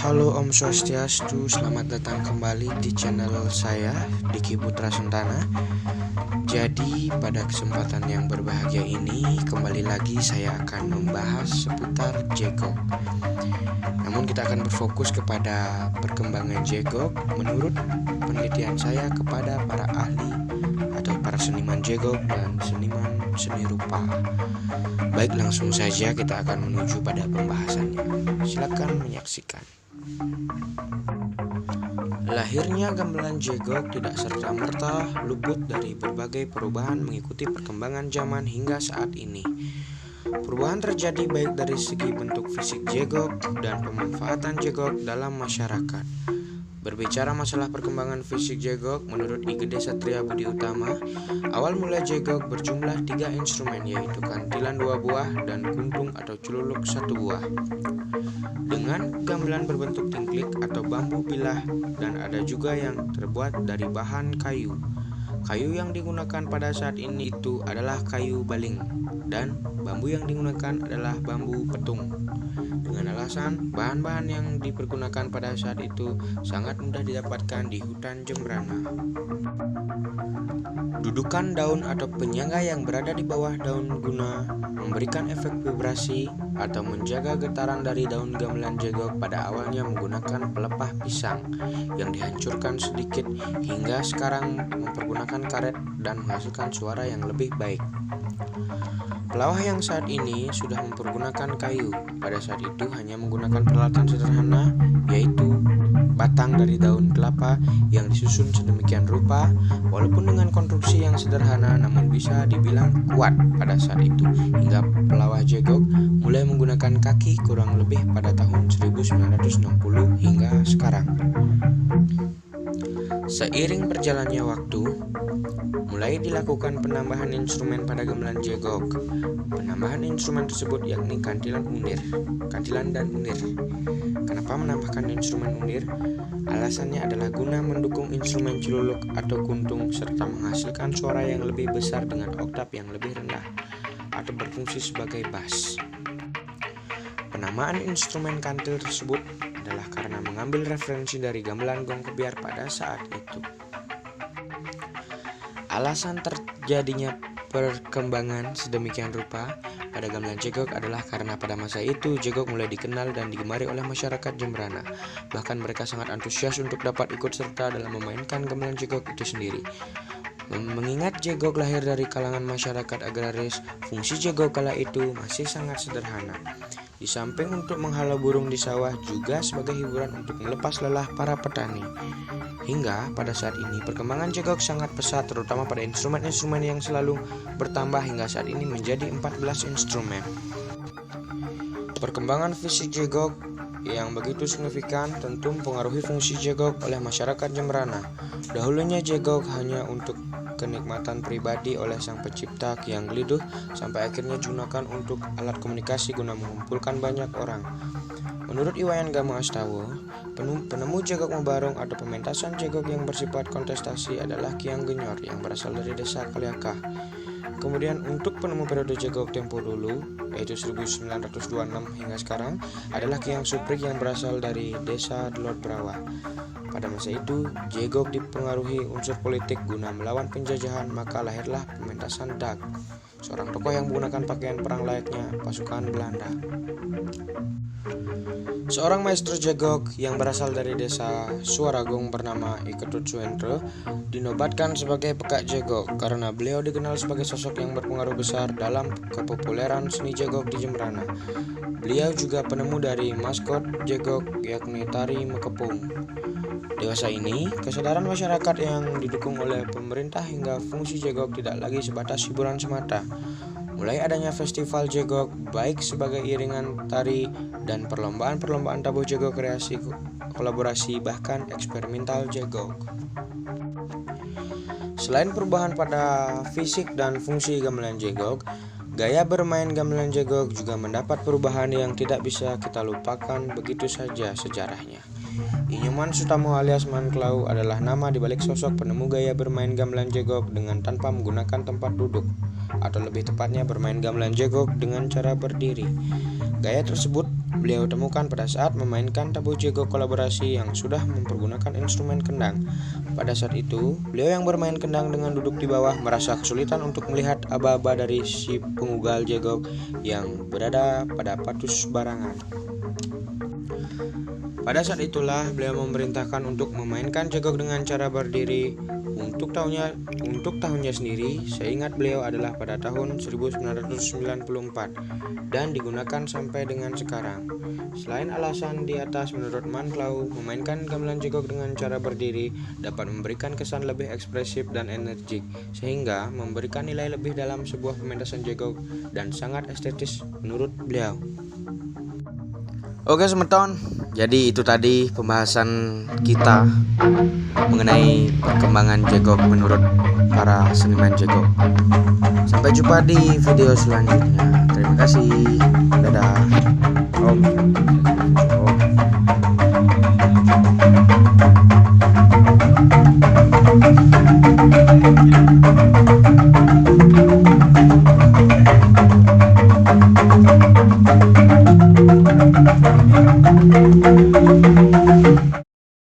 Halo Om Swastiastu, selamat datang kembali di channel saya, Diki Putra Sentana. Jadi pada kesempatan yang berbahagia ini, kembali lagi saya akan membahas seputar jegok. Namun kita akan berfokus kepada perkembangan jegok menurut penelitian saya kepada para ahli atau para seniman jegok dan seniman seni rupa. Baik, langsung saja kita akan menuju pada pembahasannya. Silakan menyaksikan. Lahirnya gamelan jegok tidak serta-merta luput dari berbagai perubahan mengikuti perkembangan zaman hingga saat ini. Perubahan terjadi baik dari segi bentuk fisik jegok dan pemanfaatan jegok dalam masyarakat. Berbicara masalah perkembangan fisik jegok, menurut I Gede Satria Budi Utama, awal mula jegok berjumlah 3 instrumen, yaitu kantilan 2 buah dan kuntung atau cululuk 1 buah. Dengan gamelan berbentuk tingklik atau bambu bilah, dan ada juga yang terbuat dari bahan kayu. Kayu yang digunakan pada saat ini itu adalah kayu baling, dan bambu yang digunakan adalah bambu petung. Dengan alasan bahan-bahan yang dipergunakan pada saat itu sangat mudah didapatkan di hutan Jembrana. Dudukan daun atau penyangga yang berada di bawah daun guna memberikan efek vibrasi atau menjaga getaran dari daun gamelan jegok pada awalnya menggunakan pelepah pisang yang dihancurkan sedikit hingga sekarang mempergunakan karet dan menghasilkan suara yang lebih baik. Pelawah yang saat ini sudah mempergunakan kayu, pada saat itu hanya menggunakan peralatan sederhana, yaitu batang dari daun kelapa yang disusun sedemikian rupa, walaupun dengan konstruksi yang sederhana namun bisa dibilang kuat pada saat itu, hingga pelawah jegok mulai menggunakan kaki kurang lebih pada tahun 1960 hingga sekarang. Seiring berjalannya waktu, mulai dilakukan penambahan instrumen pada gamelan jegok. Penambahan instrumen tersebut yakni kantilan dan unir. Kenapa menambahkan instrumen unir? Alasannya adalah guna mendukung instrumen cululuk atau kuntung serta menghasilkan suara yang lebih besar dengan oktav yang lebih rendah atau berfungsi sebagai bass. Penamaan instrumen kantil tersebut adalah karena mengambil referensi dari gamelan gong kebiar pada saat itu. Alasan terjadinya perkembangan sedemikian rupa pada gamelan jegok adalah karena pada masa itu jegok mulai dikenal dan digemari oleh masyarakat Jembrana. Bahkan mereka sangat antusias untuk dapat ikut serta dalam memainkan gamelan jegok itu sendiri. Mengingat jegok lahir dari kalangan masyarakat agraris, fungsi jegok kala itu masih sangat sederhana. Di samping untuk menghalau burung di sawah, juga sebagai hiburan untuk melepas lelah para petani. Hingga pada saat ini perkembangan jegok sangat pesat, terutama pada instrumen-instrumen yang selalu bertambah hingga saat ini menjadi 14 instrumen. Perkembangan fisik jegok yang begitu signifikan tentu mempengaruhi fungsi jegok oleh masyarakat Jembrana. Dahulunya jegok hanya untuk kenikmatan pribadi oleh sang pencipta Kyang Gliduh, sampai akhirnya digunakan untuk alat komunikasi guna mengumpulkan banyak orang. Menurut Iwayan Gama Astawa, penemu jegok Mebarong atau pementasan jegok yang bersifat kontestasi adalah Kyang Genyor yang berasal dari desa Kaliakah. Kemudian untuk penemu periode jegok tempo dulu, yaitu 1926 hingga sekarang, adalah Kyang Suprik yang berasal dari desa Delot Brawa. Pada masa itu, jegok dipengaruhi unsur politik guna melawan penjajahan, maka lahirlah pementasan Dag, seorang tokoh yang menggunakan pakaian perang layaknya pasukan Belanda. Seorang maestro jegok yang berasal dari desa Suaragong bernama Iketut Suendro dinobatkan sebagai pekak jegok karena beliau dikenal sebagai sosok yang berpengaruh besar dalam kepopuleran seni jegok di Jembrana. Beliau juga penemu dari maskot jegok yakni tari mekepung. Dewasa ini, kesadaran masyarakat yang didukung oleh pemerintah hingga fungsi jegok tidak lagi sebatas hiburan semata. Mulai adanya festival jegok baik sebagai iringan tari dan perlombaan-perlombaan tabuh jegok kreasi, kolaborasi, bahkan eksperimental jegok. Selain perubahan pada fisik dan fungsi gamelan jegok, gaya bermain gamelan jegok juga mendapat perubahan yang tidak bisa kita lupakan begitu saja sejarahnya. Inyuman Sutamo alias Manklau adalah nama dibalik sosok penemu gaya bermain gamelan jegok dengan tanpa menggunakan tempat duduk. atau lebih tepatnya bermain gamelan jegok dengan cara berdiri. Gaya tersebut beliau temukan pada saat memainkan tabuh jegok kolaborasi yang sudah mempergunakan instrumen kendang. Pada saat itu, beliau yang bermain kendang dengan duduk di bawah merasa kesulitan untuk melihat aba-aba dari si pengugal jegok yang berada pada patus barangan. Pada saat itulah beliau memerintahkan untuk memainkan jegok dengan cara berdiri. Untuk tahunnya sendiri, saya ingat beliau adalah pada tahun 1994 dan digunakan sampai dengan sekarang. Selain alasan di atas, menurut Manklau, memainkan gamelan jegok dengan cara berdiri dapat memberikan kesan lebih ekspresif dan energik, sehingga memberikan nilai lebih dalam sebuah pementasan jegok dan sangat estetis menurut beliau. Oke semeton, jadi itu tadi pembahasan kita mengenai perkembangan jegok menurut para seniman jegok. Sampai jumpa di video selanjutnya. Terima kasih. Dadah. Om.